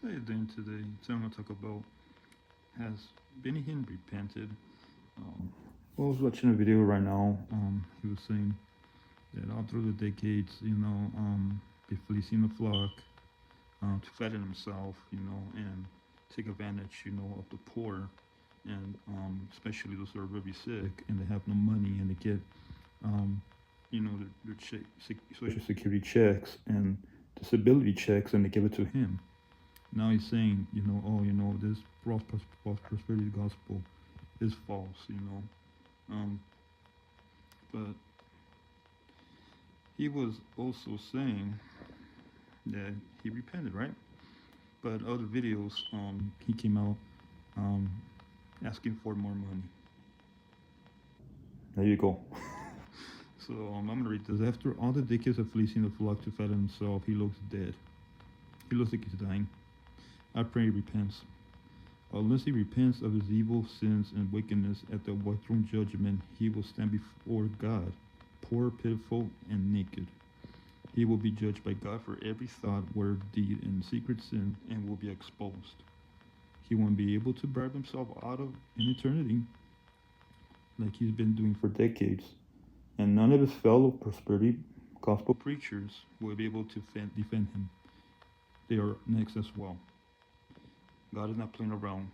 How you doing today? So I'm gonna talk about, has Benny Hinn repented? Um, I was watching a video right now. He was saying that all through the decades, be fleecing the flock to fatten himself, and take advantage, of the poor, and especially those that are very sick and they have no money and they get, um, social security checks and disability checks and they give it to him. Now he's saying, this false prosperity gospel is false, But he was also saying that he repented, right? But other videos, he came out um, asking for more money. There you go. So I'm gonna read this. After all the decades of fleecing the flock to fatten himself, he looks dead. He looks like he's dying. I pray he repents. Unless he repents of his evil sins and wickedness at the white throne judgment, he will stand before God, poor, pitiful, and naked. He will be judged by God for every thought, word, deed, and secret sin, and will be exposed. He won't be able to bribe himself out of an eternity like he's been doing for decades. And none of his fellow prosperity gospel preachers will be able to defend him. They are next as well. God is not playing around.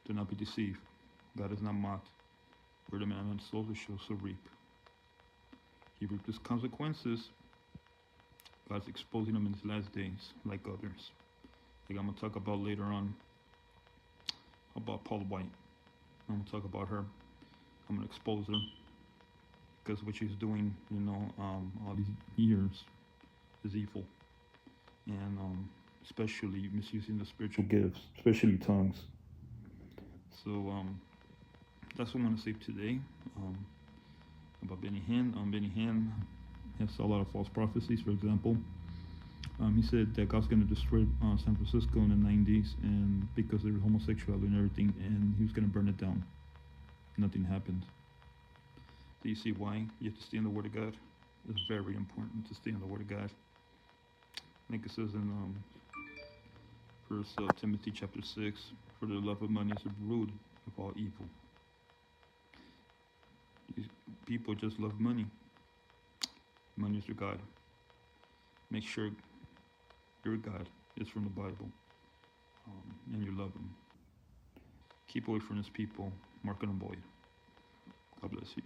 Do not be deceived. God is not mocked. Where the man sows the shall so reap. He reaped his consequences. God's exposing them in his last days, like others. Like I'm gonna talk about later on about Paul White. I'm gonna talk about her. I'm gonna expose her because what she's doing, all these years is evil, and especially misusing the spiritual gifts, especially tongues. So that's what I'm gonna say today about Benny Hinn. Benny Hinn has a lot of false prophecies. For example, he said that God's gonna destroy San Francisco in the 90s, and because there was homosexuality and everything, and he was gonna burn it down. Nothing happened. Do you see why you have to stay in the Word of God? It's very important to stay in the Word of God. Like it says in First Timothy chapter 6, for the love of money is the root of all evil. These people just love money. Money is your God. Make sure your God is from the Bible, and you love him. Keep away from his people. Mark and avoid. God bless you.